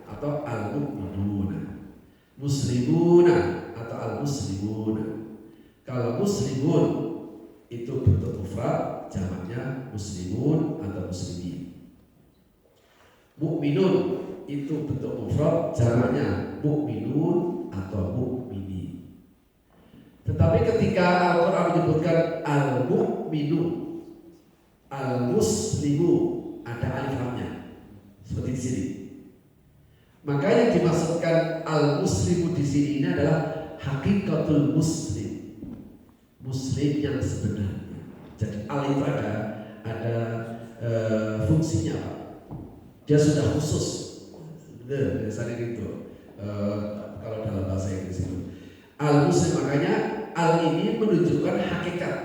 atau al-mu'minuna, muslimuna atau al-muslimuna. Kalau muslimun itu bentuk mufrad, jamaknya muslimun atau muslimin. Mukminun itu bentuk mufrad, jamaknya mukminun atau mukminin. Tetapi ketika Al-Quran menyebutkan al-mukminu, al-muslimu, ada alif lamnya seperti di sini. Maka yang dimaksudkan al-muslimu di sini ini adalah hakikatul muslim, muslim yang sebenarnya. Jadi alif ada fungsinya, Pak. Dia sudah khusus. Biasanya gitu. Kalau dalam bahasa Inggris itu al-muslim, makanya al ini menunjukkan hakikat.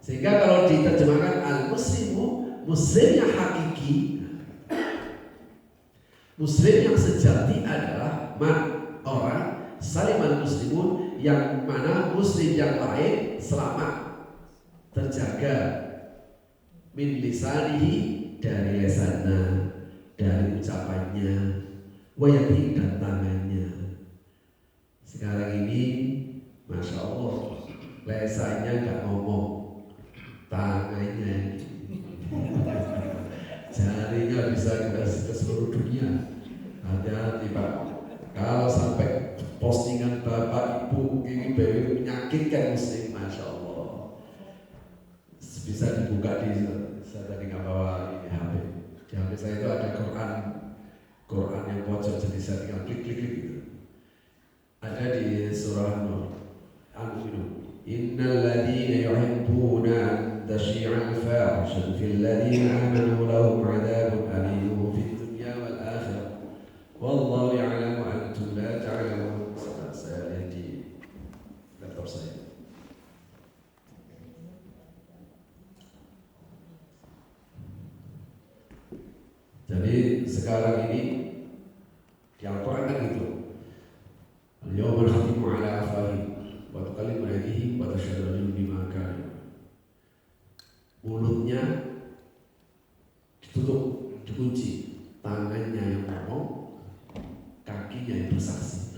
Sehingga kalau diterjemahkan al-muslimu, muslim yang hakiki, muslim yang sejati adalah orang salimal muslimun, yang mana muslim yang lain selamat, terjaga min lisanihi, dari lisannya, dari ucapannya, wayati, dan tangannya. Sekarang ini Masya Allah, lisannya gak ngomong, tangannya jarinya bisa ke seluruh dunia. Hati-hati Pak, kalau sampai postingan Bapak Ibu ini menyakitkan muslim, Masya Allah, bisa dibuka di, saya tadi nggak bawa ini HP, di HP saya itu ada Quran yang bocor, jadi saya tinggal klik gitu. Ada di surah Nur, Al-Mu'minun, innal ladzina yuhibbuna an tashi'a al-fahishatu fil ladzina amanu lahum 'adzabun alimun fid dunya wal akhirah wallahu ya'lamu antum la ta'lamun. Saya lihat di laptop saya. Jadi sekarang ini di Al-Quran kan gitu, al-yawma nakhtimu ala afwahihim wa tukallimuna aydihim wa tashhadu arjuluhum bima kanu. Mulutnya ditutup, dikunci, tangannya yang ngomong, kakinya yang bersaksi.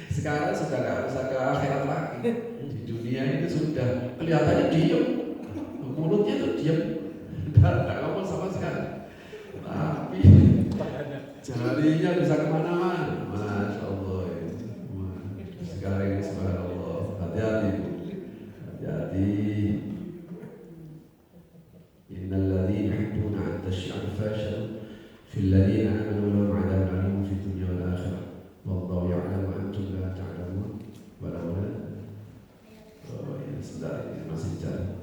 Sekarang sudah nggak usah ke akhirat lagi, di dunia ini sudah kelihatannya diam, mulutnya tuh diam, nggak ngomong sama sekali. Tapi jarinya bisa kemana-mana, Masya Allah. Sekarang ini subhanallah, hati-hati, hati-hati. Innal ladzina yuhibbuna an tashi'a al-fahishatu fil ladzina amanu lahum 'adzabun alimun fid dunya wal akhirah wallahu ya'lamu wa antum la ta'lamun. Walaula ya sudah, ini masih cari.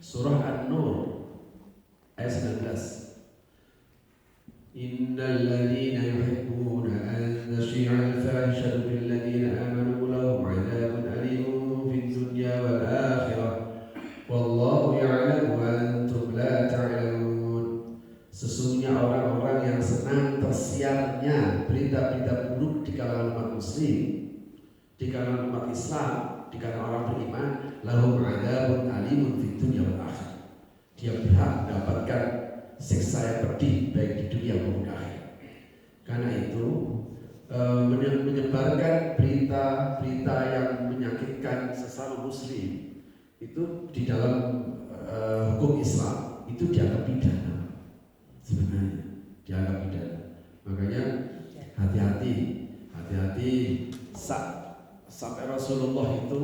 Surah An-Nur ayat 19. Innal ladzina yuhibbuna an tashi'a al-fahishatu fil ladzina amanu lahum 'adzabun alimun fid dunya wal akhirah wallahu ya'lamu wa antum la ta'lamun. Sesungguhnya orang-orang yang senang tersiarnya berita-berita buruk di kalangan umat muslim, di kalangan umat Islam, di kalangan orang beriman, lahum 'adzabun alimun fid dunya wal akhirah. Dia berhak mendapatkan siksa yang pedih baik di dunia maupun di akhirat. Karena itu menyebarkan berita-berita yang menyakitkan sesama muslim, itu di dalam hukum Islam itu dianggap pidana. Sebenarnya dianggap pidana. Makanya hati-hati sampai Rasulullah itu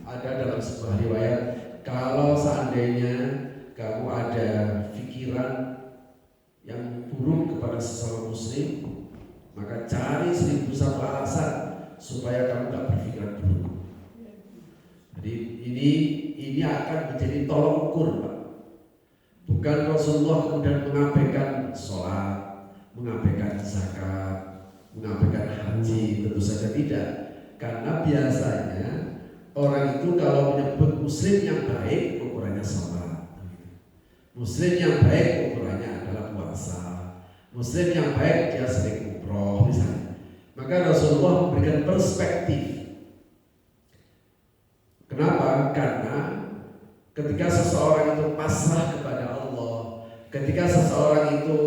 ada dalam sebuah riwayat, kalau seandainya kamu ada pikiran yang buruk kepada sesama muslim, maka cari 1001 alasan supaya kamu gak berpikiran buruk. Jadi ini akan menjadi tolong ukur, Pak. Bukan Rasulullah kemudian mengabaikan sholat, mengabaikan zakat, mengabaikan haji, tentu saja tidak. Karena biasanya orang itu kalau menyebut muslim yang baik ukurannya sholat, muslim yang baik ukurannya adalah puasa, muslim yang baik dia sering umroh misalnya. Maka Rasulullah memberikan perspektif. Kenapa? Karena ketika seseorang itu pasrah kepada Allah, ketika seseorang itu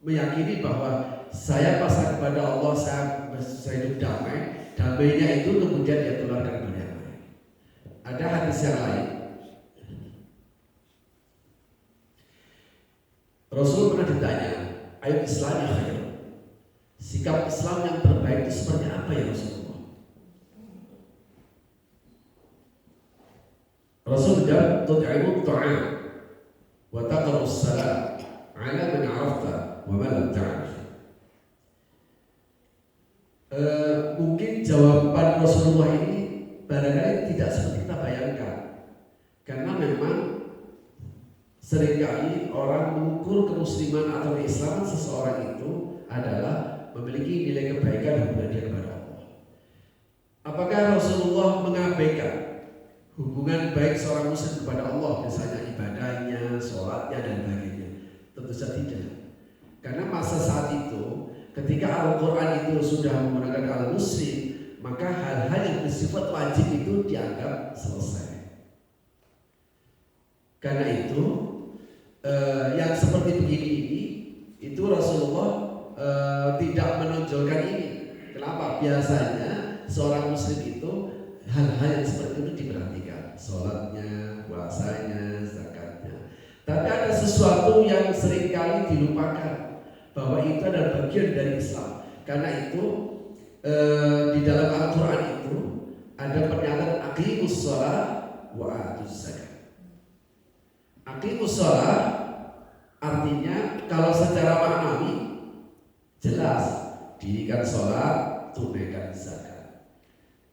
meyakini bahwa saya pasrah kepada Allah, saya hidup damai, damainya itu kemudian dia tularkan kepada yang lain. Ada hadis yang lain, Rasul pernah ditanya, ayo Islam yang khair, sikap Islam yang terbaik itu seperti apa ya Rasulullah? Rasul menjawab, tut'imut ta'am wa taqra'us salam ala man 'arafta wa man lam ta'rif. Mungkin jawaban Rasulullah ini barangkali tidak seperti kita bayangkan, karena memang seringkali orang mengukur kemusliman atau keislaman seseorang itu adalah memiliki nilai kebaikan hubungan dia kepada Allah. Apakah Rasulullah mengabaikan hubungan baik seorang muslim kepada Allah, misalnya ibadahnya, sholatnya dan sebagainya? Tentu saja tidak. Karena masa saat itu, ketika Al-Quran itu sudah menggunakan al-muslim, maka hal-hal yang bersifat wajib itu dianggap selesai. Karena itu, yang seperti begini ini, itu Rasulullah tidak menonjolkan ini. Kenapa? Biasanya seorang muslim itu hal-hal yang seperti itu diperhatikan, sholatnya, puasanya, zakatnya. Tapi ada sesuatu yang seringkali dilupakan, bahwa itu adalah bagian dari Islam. Karena itu di dalam Al-Quran itu ada pernyataan aqimus shalah wa atuz zakat. Aqimus shalah artinya kalau secara maknawi jelas, dirikan sholat, tunaikan zakat.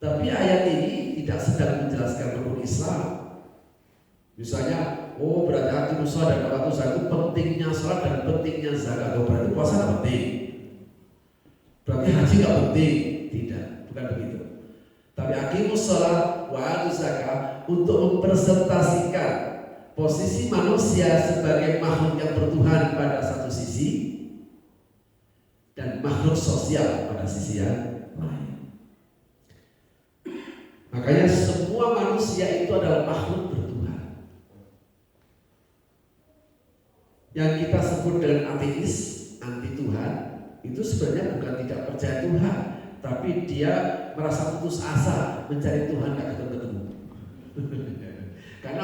Tapi ayat ini tidak sedang menjelaskan rukun Islam. Misalnya, oh berarti aqimus shalah dan atuz zakat itu pentingnya sholat dan pentingnya zakat. Oh berarti puasa tidak penting, berarti haji tidak penting. Tidak, bukan begitu. Tapi aqimus shalah wa atuz zakat untuk mempresentasikan posisi manusia sebagai makhluk yang bertuhan pada satu sisi dan makhluk sosial pada sisi yang lain. Makanya semua manusia itu adalah makhluk bertuhan. Yang kita sebut dengan ateis, anti Tuhan, itu sebenarnya bukan tidak percaya Tuhan, tapi dia merasa putus asa mencari Tuhan gak ketemu. Karena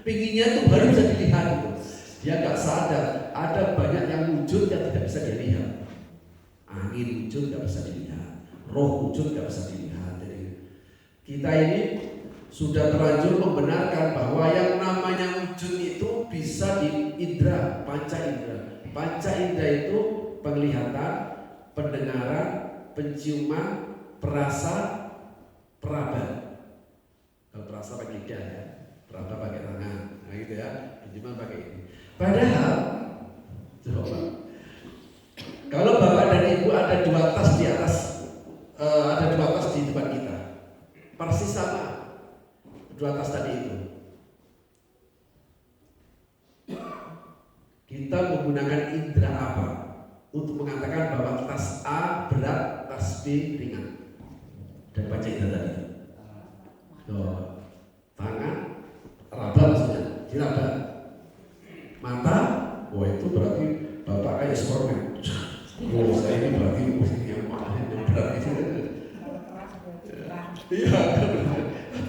pinginnya itu baru bisa dilihat itu. Dia gak sadar ada banyak yang wujud yang tidak bisa dilihat. Angin wujud gak bisa dilihat, roh wujud gak bisa dilihat. Jadi kita ini sudah terlanjur membenarkan bahwa yang namanya wujud itu bisa diindra, panca indra. Panca indra itu penglihatan, pendengaran, penciuman, perasa, peraba. Kalau perasa pakai lidah ya, peraba pakai tangan, nah gitu ya, penciuman pakai ini. Padahal, coba, kalau bapak dan ibu ada dua tas di atas, ada dua tas di depan kita, persis sama, dua tas tadi itu. Kita menggunakan indera apa untuk mengatakan bahwa tas A berat, tas B ringan? Dan baca indera tadi. Tangan, raba maksudnya, diraba. Mata, oh itu berarti bapak kayak Superman. Oh saya ini berarti yang mana yang berat itu. Iya,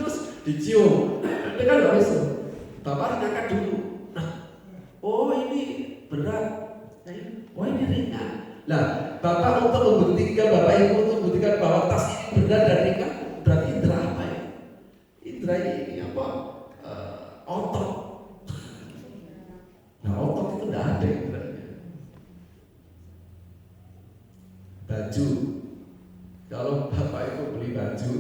terus dicium. Itu kan nggak bisa. Bapak ngangkat dulu. Nah, oh ini berat. Oh ini ringan. Nah, Bapak untuk membuktikan, Bapak Ibu untuk membuktikan bahwa tas ini berat dan ringan, berarti indera apa ya? Indera ini apa? Otot. Nah, otot itu tidak ada inderanya. Baju. Kalau Bapak Ibu beli baju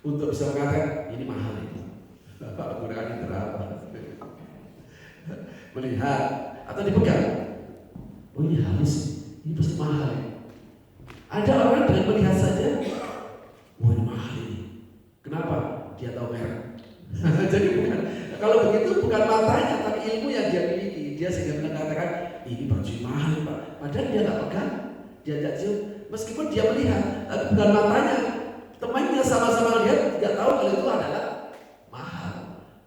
untuk bisa mengatakan ini mahal ini, Bapak menggunakan indera apa? Melihat atau dipegang. Oh ini halus, ini pasti mahal ya. Ada orang dengan melihat saja, wah ini mahal ini. Kenapa? Dia tahu merek. Jadi bukan, kalau begitu bukan matanya, tapi ilmu yang dia miliki. Dia sehingga mengatakan ini baju mahal Pak. Padahal dia nggak pegang, dia tidak cium. Meskipun dia melihat, tapi bukan matanya. Temannya sama-sama lihat, tidak tahu kalau itu adalah mahal.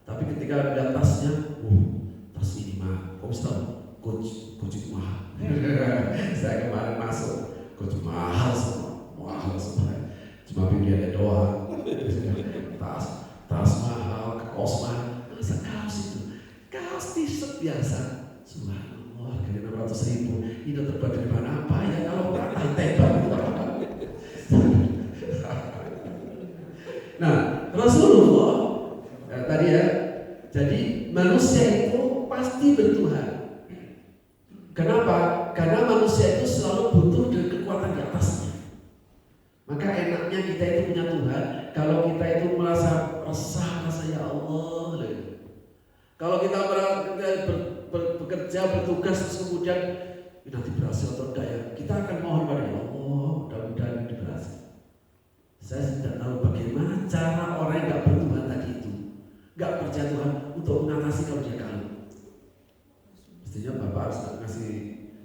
Tapi ketika melihat tasnya, tas ini mahal. Kok bisa tahu? Coach itu mahal. Saya kemarin masuk, coach mahal semua. Cuma pilihannya doang. Tas mahal, kaos mahal. Masa kaos itu? Kaos t-shirt biasa. Subhanallah, harganya 600.000. Ini terbuat dari mana apa ya? Kalau rata tebak itu apa? Nah, Rasulullah tadi ya. Jadi manusia itu pasti bertuhan. Kenapa? Karena manusia itu selalu butuh dengan kekuatan di atasnya. Maka enaknya kita itu punya Tuhan. Kalau kita itu merasa resah, ya Allah. Kalau kita bekerja, bertugas, terus kemudian nanti berhasil atau enggak ya, kita akan mohon kepada Allah, mudah-mudahan ini berhasil. Saya tidak tahu bagaimana cara orang yang nggak bertuhan tadi itu, nggak percaya Tuhan untuk mengatasi kalau dia kalah. Mestinya Bapak harus ngasih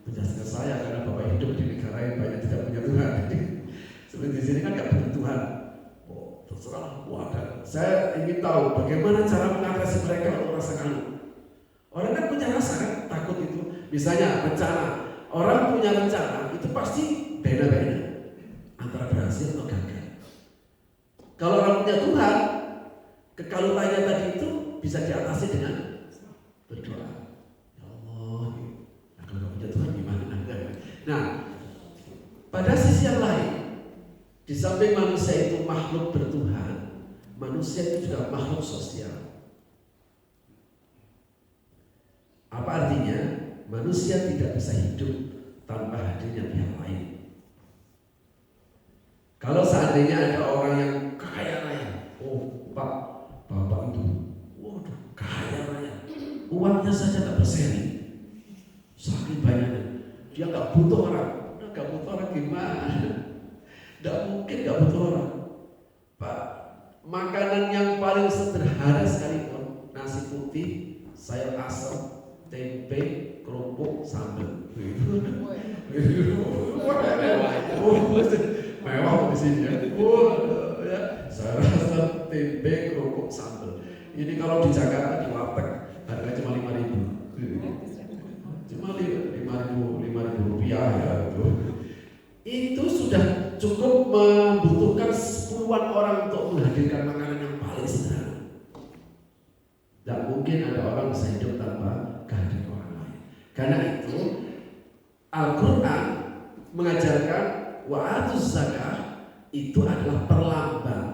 penjelasan ke saya karena Bapak hidup di negara yang banyak tidak punya Tuhan. Seperti di sini kan nggak punya Tuhan. Oh, terserah. Wadah. Saya ingin tahu bagaimana cara mengatasi mereka untuk rasa kalah. Orang kan punya rasa kan, takut itu. Misalnya bencana. Orang punya rencana itu pasti beda-beda antara berhasil atau gagal. Kalau orang punya Tuhan, kekalutannya tadi itu bisa diatasi dengan berdoa. Kalau punya Tuhan gimana? Nah, pada sisi yang lain, di samping manusia itu makhluk bertuhan, manusia itu juga makhluk sosial. Apa artinya? Manusia tidak bisa hidup tanpa hadirnya pihak lain. Kalau seandainya ada orang yang kaya raya, oh Pak, Bapak itu, waduh kaya raya, uangnya saja tak berseri. Saking banyaknya, dia nggak butuh orang. Nggak butuh orang gimana? Nggak mungkin nggak butuh orang. Pak, makanan yang paling sederhana sekalipun, nasi putih, sayur asam, tempe, kerupuk, sambal. Mewah di sini ya. Sayur asam, tempe, kerupuk, sambal. Ini kalau di Jakarta di warteg harganya cuma 5.000. Cuma 5.000 rupiah ya itu. Itu sudah cukup membutuhkan sepuluhan orang untuk menghadirkan makanan yang paling sederhana. Tidak mungkin ada orang bisa hidup tanpa kehadiran orang lain. Karena itu Al-Quran mengajarkan wa'atuz zakah itu adalah perlambang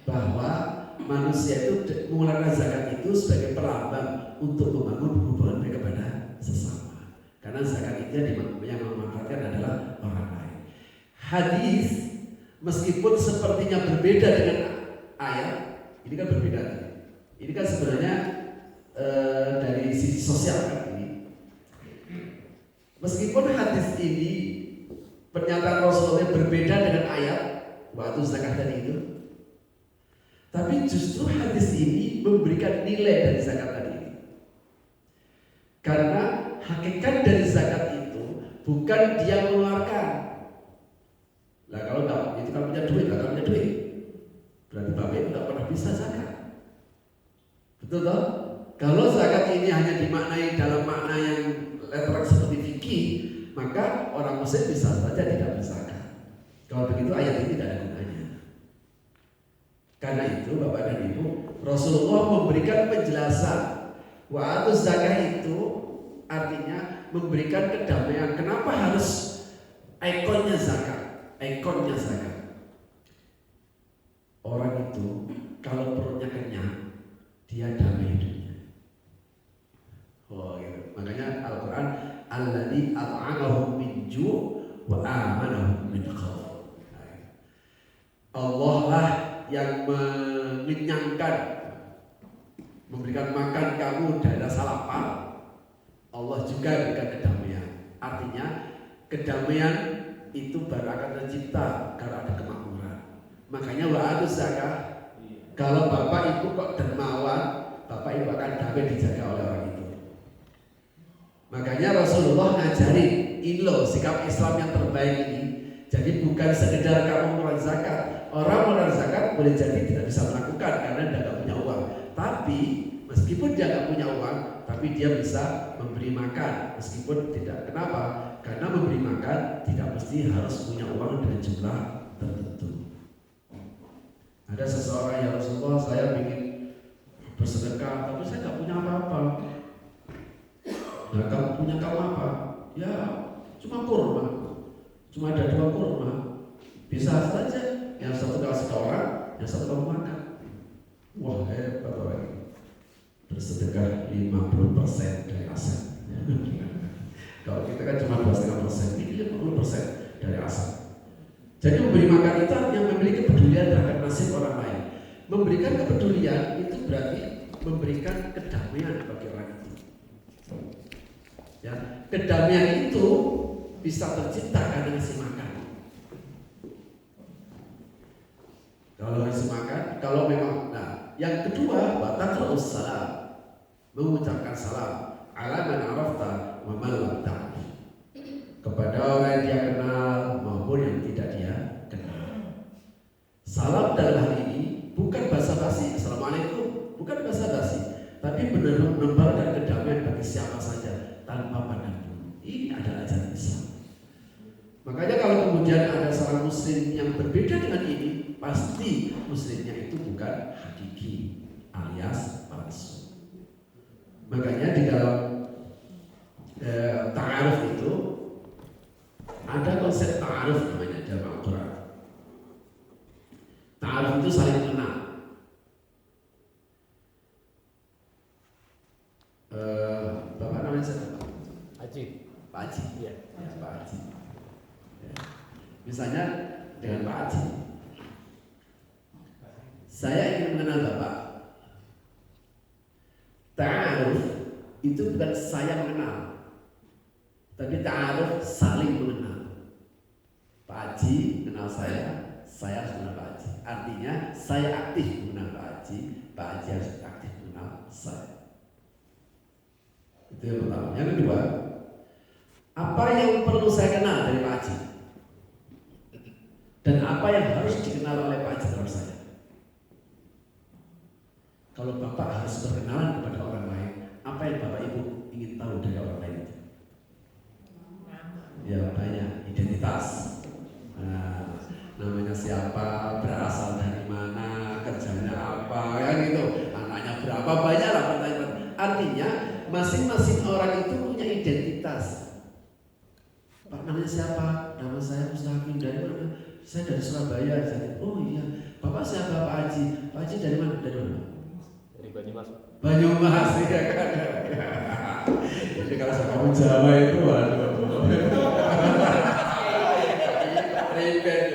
bahwa manusia itu mengeluarkan zakat itu sebagai perlambang untuk membangun hubungan mereka kepada sesama. Karena zakat itu yang memanfaatkan adalah orang lain. Hadis meskipun sepertinya berbeda dengan ayat, ini kan berbeda. Ini kan sebenarnya dari sisi sosial kan ini. Meskipun hadis ini pernyataan Rasulullah berbeda dengan ayat waktu zakat tadi itu, tapi justru hadis ini memberikan nilai dari zakat tadi ini. Karena hakikat dari zakat itu bukan dia mengeluarkan. Lah kalau enggak, itu kan punya duit, kan punya duit. Berarti Bapak Ibu enggak pernah bisa zakat. Betul toh? Kalau zakat ini hanya dimaknai dalam makna yang letterak seperti fikih, maka orang muslim bisa saja tidak berzakat. Kalau begitu ayat ini tidak ada gunanya. Karena itu Bapak dan Ibu, Rasulullah memberikan penjelasan. Wa atuz zakah itu artinya memberikan kedamaian. Kenapa harus ikonnya zakat? Ikonnya zakat. Orang itu kalau perutnya kenyang, dia damai hidupnya. Oh, gitu. Makanya Al-Quran alladzi at'amahum min ju' wa amanahum min khauf. Allah lah yang mengenyangkan, memberikan makan kamu dari rasa lapar. Allah juga memberikan kedamaian. Artinya kedamaian itu baru akan tercipta kalau ada kemakmuran. Makanya wa atuz zakah. Kalau bapak ibu kok dermawan, bapak ibu akan damai dijaga oleh orang itu. Makanya Rasulullah ngajarin ini loh sikap Islam yang terbaik ini. Jadi bukan sekedar kamu mengeluarkan zakat. Orang mengeluarkan zakat boleh jadi tidak bisa melakukan karena dia tidak punya uang. Tapi meskipun dia tidak punya uang, tapi dia bisa memberi makan meskipun tidak. Kenapa? Karena memberi makan tidak mesti harus punya uang dengan jumlah tertentu. Ada seseorang yang Rasulullah, saya ingin bersedekah, tapi saya tidak punya apa-apa. Nah, kamu punya kamu apa? Ya, cuma kurma. Cuma ada 2 kurma. Bisa saja. Yang satu kasih ke orang, yang satu kamu makan. Wah, hebat orang. Bersedekah 50% dari aset. Kalau kita kan cuma 2,5%, ini 50% dari aset. Jadi memberi makan itu artinya memiliki kepedulian terhadap nasib orang lain. Memberikan kepedulian itu berarti memberikan kedamaian bagi orang itu. Ya, kedamaian itu bisa tercipta karena ngasih makan. Kalau ngasih makan, kalau memang, nah, yang kedua, batalus salam, mengucapkan salam, ala man arafta wa man lam ta'rif, kepada orang yang dia kenal maupun yang tidak dia kenal. Salam dalam hal ini bukan basa-basi, assalamualaikum, bukan basa-basi, tapi benar-benar menebarkan kedamaian bagi siapa saja tanpa pandang bulu. Ini adalah ajaran Islam. Makanya kalau kemudian ada seorang muslim yang berbeda dengan ini, pasti muslimnya itu bukan hakiki alias palsu. Makanya di dalam ta'aruf itu ada konsep ta'aruf namanya dalam Al-Quran. Ta'aruf itu saling mengenal. Bapak namanya siapa? Haji. Pak Haji. Iya. Ya, Pak Haji. Ya. Misalnya dengan Pak Haji, saya ingin mengenal Bapak. Ta'aruf itu bukan saya mengenal, tapi ta'aruf saling mengenal. Pak Haji mengenal saya harus mengenal Pak Haji. Artinya saya aktif mengenal Pak Haji, Pak Haji harus aktif mengenal saya. Itu yang pertama. Yang kedua, apa yang perlu saya kenal dari Pak Haji? Dan apa yang harus dikenal oleh Pak Haji terhadap saya? Kalau Bapak harus berkenalan kepada orang lain, apa yang Bapak Ibu ingin tahu dari orang lain itu? Ya banyak, identitas. Nah, namanya siapa, berasal dari mana, kerjanya apa, ya gitu. Anaknya berapa, banyak lah pertanyaan. Artinya masing-masing orang itu punya identitas. Pak, namanya siapa? Nama saya Mustaqim, dari mana? Saya dari Surabaya. Oh iya. Bapak siapa? Pak Haji. Pak Haji dari mana? Dari mana? Dari Banyumas. Banyumas, ya kan? Jadi kalau saya ngomong Jawa itu, waduh. Ribet.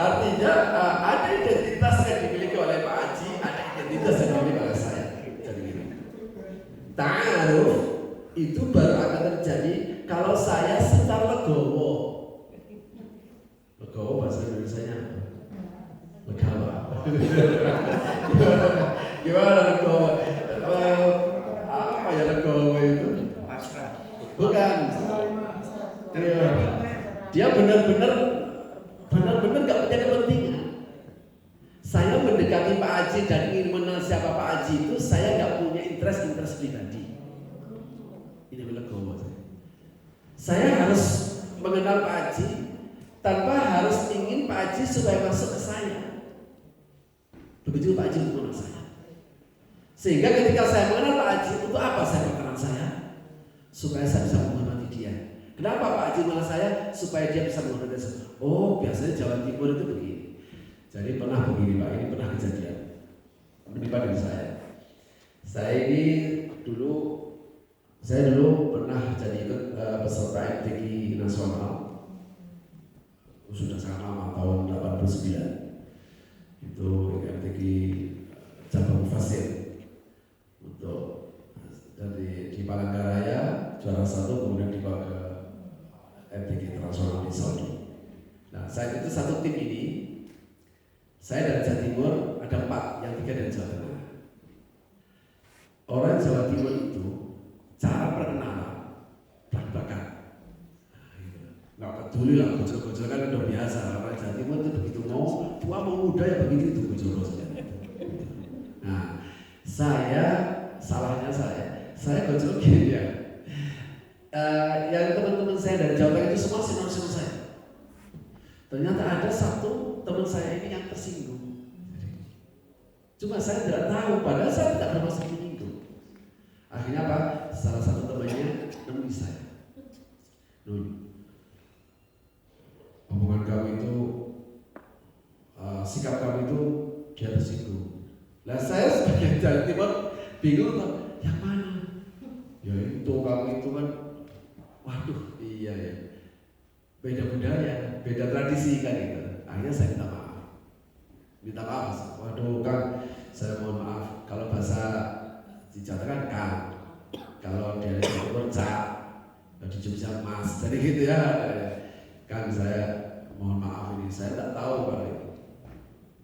Artinya ada identitas yang dimiliki oleh Pak Haji, ada identitas yang dimiliki oleh saya. Jadi gini. Ta'aruf itu baru akan terjadi kalau saya secara legowo. Legowo bahasa Indonesianya apa? Legawa. Gimana legowo? Apa ya legowo itu? Bukan. Dia benar-benar gak punya kepentingan. Saya mendekati Pak Haji dan ingin mengenal siapa Pak Haji itu, saya gak punya interest pribadi. Ini legowo. Saya harus mengenal Pak Haji tanpa harus ingin Pak Haji supaya masuk ke saya. Begitu Pak Haji mengenal saya. Sehingga ketika saya mengenal Pak Haji, untuk apa saya mengenal saya? Supaya saya bisa menghormati dia. Kenapa Pak Haji mengenal saya? Supaya dia bisa menghormati saya. Oh, biasanya Jawa Timur itu begini. Jadi pernah begini Pak, ini pernah kejadian menimpa diri saya. Saya dulu pernah jadi ikut peserta MTQ nasional. Sudah sangat lama, tahun 89. Itu MTQ cabang Fasir untuk dari di Palangkaraya juara 1, kemudian dibawa ke MTQ internasional di Saudi. Nah, saat itu satu tim ini, saya dari Jawa Timur ada 4, yang 3 dari Jawa Tengah. Orang Jawa Timur itu cara perkenalan belak-belakan. Nggak peduli lah, bojol-bojol kan udah biasa. Orang Jawa Timur itu begitu mau tua mau muda ya begitu itu bojol-bojol. Nah, salahnya saya bojol gini ya. Yang teman-teman saya dari Jawa Tengah itu semua senior saya. Ternyata ada satu teman saya ini yang tersinggung. Cuma saya tidak tahu, padahal saya tidak bermaksud menyinggung. Akhirnya apa? Salah satu temannya nemui saya. Omongan kamu itu, sikap kamu itu dia tersinggung. Lah saya sebagai Jawa Timur bingung tuh, yang mana? Ya itu kamu itu kan, waduh iya ya, beda budaya, beda tradisi kan itu. Akhirnya saya minta maaf. Waduh Kang, saya mohon maaf. Kalau bahasa di Jawa Tengah Kang, kalau dari Jawa Timur Cak, di Jogja Mas, jadi gitu ya. Kang saya mohon maaf ini, saya tak tahu kalau itu.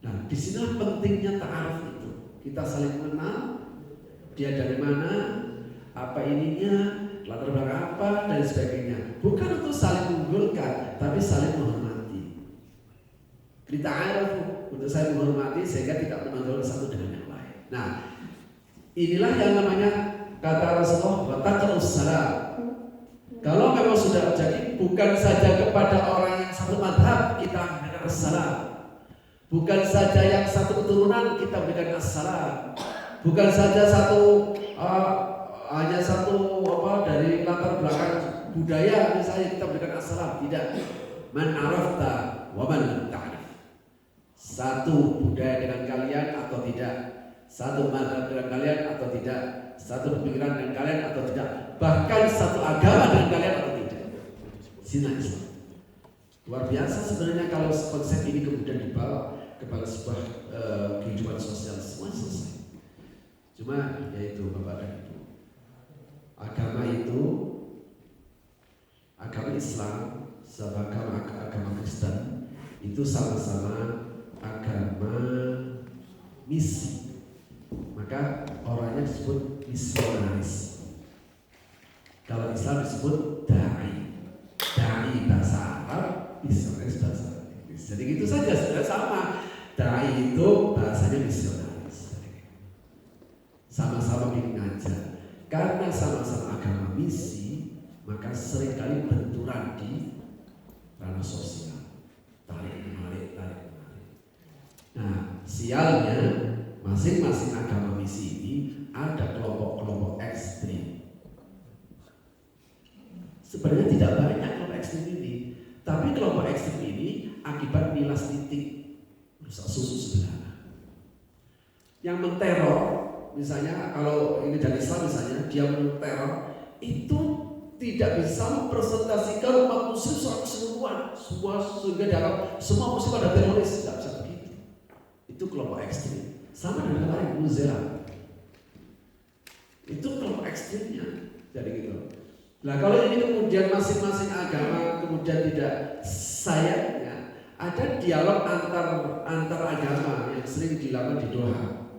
Nah, disinilah pentingnya ta'aruf itu. Kita saling mengenal, dia dari mana, apa ininya, latar belakang apa dan sebagainya. Bukan untuk saling mengunggulkan, tapi saling menghormati. Kita arif untuk saling menghormati sehingga tidak menonjol satu dengan yang lain. Nah, inilah yang namanya kata Rasulullah wataqus salam. Kalau memang sudah jadi, bukan saja kepada orang yang satu madhab kita berikan assalam, bukan saja yang satu keturunan kita berikan assalam, bukan saja hanya satu dari latar belakang budaya misalnya kita berikan assalam, tidak. Man arafta wa man lam ta'rif. Satu budaya dengan kalian atau tidak, satu madhab dengan kalian atau tidak, satu pemikiran dengan kalian atau tidak, bahkan satu agama dengan kalian atau tidak. Sina Islam. Luar biasa sebenarnya kalau konsep ini kemudian dibawa kepada sebuah kehidupan sosial, semua selesai. Cuma yaitu Bapak dan Ibu, agama Islam sama agama Kristen itu sama-sama agama misi. Maka orangnya disebut misionaris. Kalau Islam disebut da'i bahasa Arab, misionaris bahasa Inggris. Jadi gitu saja, sudah sama. Da'i itu bahasanya misionaris. Sama-sama ingin ngajar. Karena sama-sama agama misi, maka seringkali benturan di ranah sosial. Tarik menarik. Nah, sialnya masing-masing agama misi ini ada kelompok-kelompok ekstrim. Sebenarnya tidak banyak kelompok ekstrim ini, tapi kelompok ekstrim ini akibat milas titik rusak susu sebenarnya. Yang menteror, misalnya kalau ini dari Islam misalnya, dia menteror itu tidak bisa mempresentasikan umat muslim secara keseluruhan, sehingga dalam semua muslim ada teroris, tidak bisa begitu. Itu kelompok ekstrim. Sama dengan kemarin Muzela. Itu kelompok ekstrimnya, jadi gitu. Nah kalau ini kemudian masing-masing agama kemudian tidak sayangnya ada dialog antar agama yang sering dilakukan di Doha.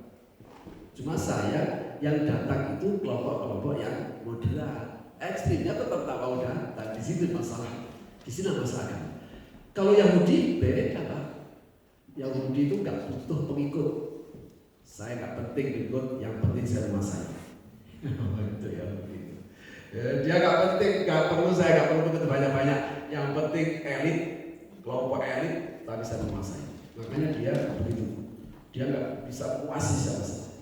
Cuma saya yang datang itu kelompok-kelompok yang moderat, ekstrimnya tetap tak mau datang. Di situ masalah, di sini masalah. Kalau Yahudi beda lah. Yahudi itu nggak butuh pengikut. Saya nggak penting pengikut, yang penting saya rumah saya. Itu ya begitu. Dia nggak penting, nggak perlu saya nggak perlu pengikut banyak-banyak. Yang penting elit, kelompok elit tak bisa menguasai. Makanya dia begitu, dia nggak bisa menguasai siapa.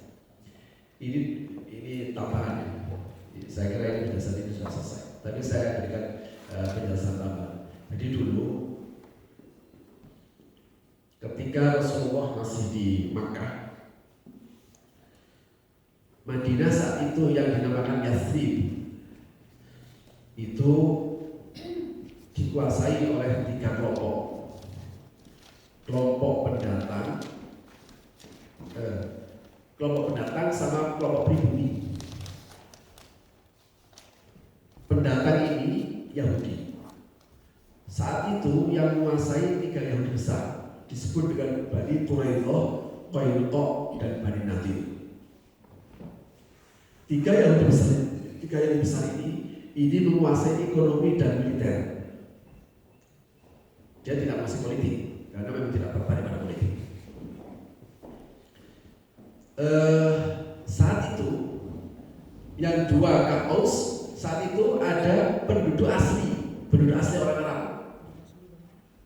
Ini tambahannya. Saya kira ini penjelasan ini sudah selesai. Tapi saya berikan penjelasan tambahan. Jadi dulu ketika Rasulullah masih di Makkah, Madinah saat itu yang dinamakan Yathrib itu dikuasai oleh 3 kelompok. Kelompok pendatang sama kelompok pribumi. Pendatang ini Yahudi. Saat itu yang menguasai 3 Yahudi besar disebut dengan Bani Quraidah, Qainuqa, dan Bani Nadir. 3 Yahudi besar ini menguasai ekonomi dan militer. Dia tidak masuk politik karena memang tidak tertarik pada politik. Saat itu yang 2 kaum Aus, saat itu ada penduduk asli orang Arab.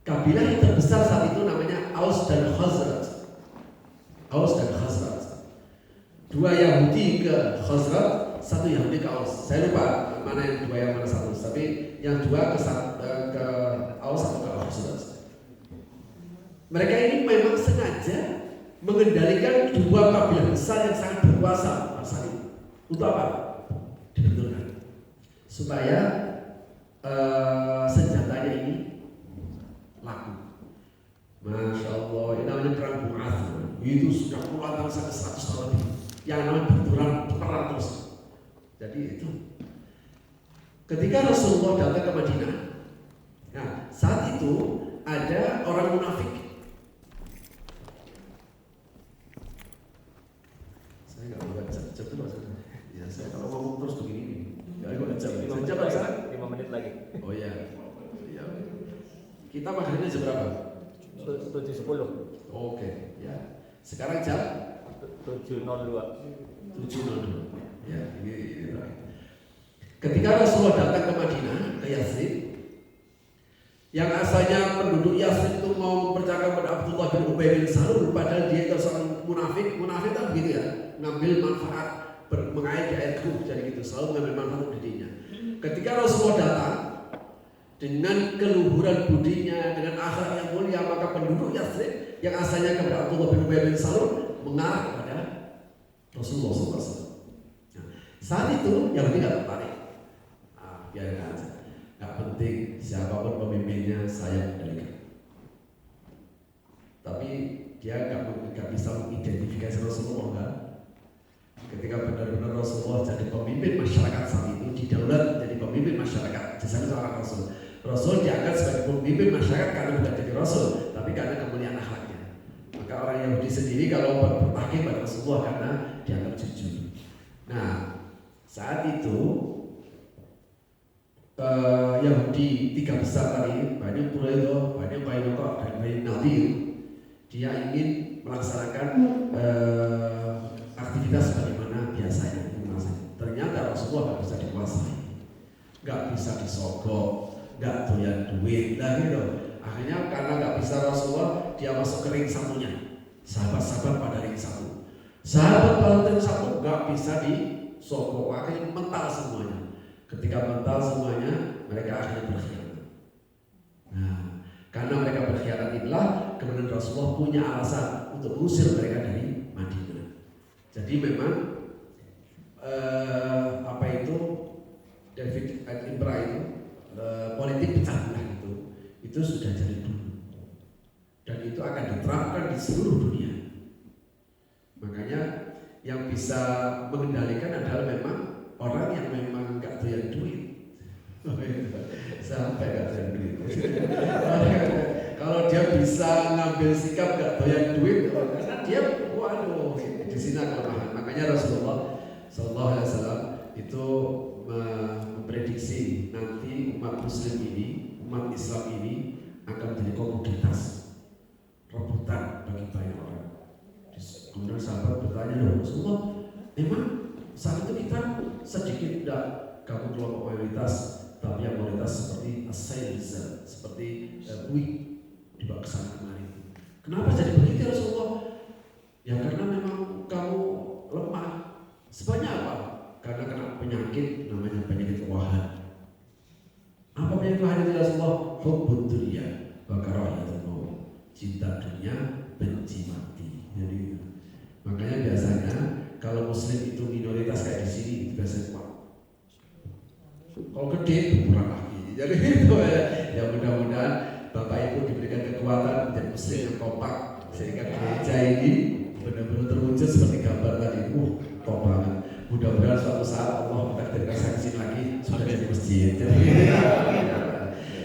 Kabilah yang terbesar saat itu namanya Aus dan Khazraj. 2 Yahudi ke Khazraj, 1 Yahudi ke Aus. Saya lupa mana yang 2 yang mana 1, tapi yang 2 ke Aus atau ke Khazraj. Mereka ini memang sengaja mengendalikan 2 kabilah besar yang sangat berkuasa saat itu. Untuk apa? Dibetulkan supaya senjatanya ini laku. Masya Allah, ini namanya perang Bu'ath. Itu sudah puluhan tahun sampai 100 tahun lebih. Yang namanya benturan perang terus. Jadi itu ketika Rasulullah datang ke Madinah, nah saat itu ada orang munafik. Saya nggak mau baca itu maksudnya. Ya saya kalau ngomong terus begini, nggak mau baca. 5 menit lagi. Oh ya. Kita makannya jam berapa? 7.10. Oke, ya. Sekarang jam 7.02. 7.02. Ya, ini. Ketika Rasulullah datang ke Madinah, ke Yathrib, yang asalnya penduduk Yathrib itu mau mempercayakan kepada Abdullah bin Ubay bin Salul, padahal dia itu seorang munafik kan begitu ya, ngambil manfaat, mengait di air keruh, jadi gitu, selalu mengambil manfaat untuk dirinya. Ketika Rasulullah datang dengan keluhuran budinya, dengan akhlak yang mulia, maka penduduk Yathrib yang asalnya kepada Abdullah bin Ubay bin Salul mengarah kepada Rasulullah SAW. Nah, saat itu Yahudi nggak tertarik. Biarkan aja, nggak penting siapapun pemimpinnya, saya kendalikan. Tapi dia nggak bisa mengidentifikasi Rasulullah kan? Ketika benar-benar Rasulullah jadi pemimpin masyarakat saat itu, didaulat menjadi pemimpin masyarakat, jasanya seorang Rasul. Rasul diangkat sebagai pemimpin masyarakat karena bukan jadi Rasul, tapi karena kemuliaan akhlaknya. Maka orang Yahudi sendiri kalau bertaklim pada Rasulullah karena dianggap jujur. Nah, saat itu Yahudi 3 besar tadi, Bani Quraidah, Bani Qainuqa, dan Bani Nadir, dia ingin melaksanakan aktivitas sebagaimana biasanya. Ternyata Rasulullah nggak bisa dikuasai, nggak bisa disogok, nggak doyan duit, gitu. Akhirnya karena nggak bisa Rasulullah, dia masuk ke ring satunya. Sahabat-sahabat pada ring satu. Sahabat pada ring satu nggak bisa disogok, akhirnya mental semuanya. Ketika mental semuanya, mereka akhirnya berkhianat. Nah, karena mereka berkhianat inilah kemudian Rasulullah punya alasan untuk mengusir mereka dari Madinah. Jadi memang David Attenborough politik pecah belah itu sudah jadi dulu, dan itu akan diterapkan di seluruh dunia. Makanya yang bisa mengendalikan adalah memang orang yang memang nggak doyan duit. Sampai nggak doyan duit. Kalau dia bisa ngambil sikap nggak doyan duit, karena dia waduh di sini kelemahan. Makanya Rasulullah SAW itu memprediksi nanti umat Muslim ini, umat Islam ini akan menjadi komoditas rebutan bagi banyak orang. Kemudian sahabat bertanya, Rasulullah, memang saat itu kita sedikit tidak kamu kelompok mayoritas, tapi yang mayoritas seperti as-sayl seperti buih dibawa ke sana kemari. Kenapa jadi begitu ya Rasulullah? Ya karena memang kamu lemah. Sebabnya apa? Karena kena penyakit namanya penyakit wahan. Apa penyakit wahan itu Rasulullah? Hubbud dunya wa karahiyatul maut. Cinta dunia, benci mati. Jadi makanya biasanya kalau muslim itu minoritas kayak di sini itu biasanya kuat. Kalau gede berkurang lagi. Jadi itu ya mudah-mudahan Bapak Ibu diberikan kekuatan menjadi muslim yang kompak sehingga gereja ini benar-benar terwujud seperti gambar tadi. Top banget. Mudah-mudahan suatu saat Allah mentakdirkan saksi lagi sudah jadi masjid.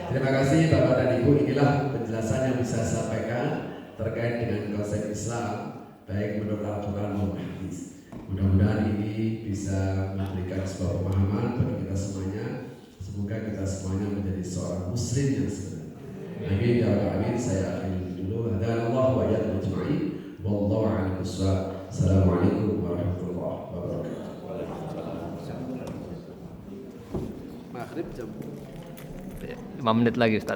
Terima kasih Bapak dan Ibu. Inilah penjelasan yang bisa saya sampaikan terkait dengan konsep Islam baik menurut Al-Quran maupun hadis. Mudah-mudahan ini bisa memberikan sebuah pemahaman bagi kita semuanya. Semoga kita semuanya menjadi seorang muslim yang sebenarnya. Amin ya rabbal alamin. Saya akhiri dulu. Hadanallahu wa iyyakum ajma'in. Wallahu a'lam bishawab. Assalamualaikum warahmatullahi wabarakatuh. Maghrib jam 5 menit lagi Ustaz.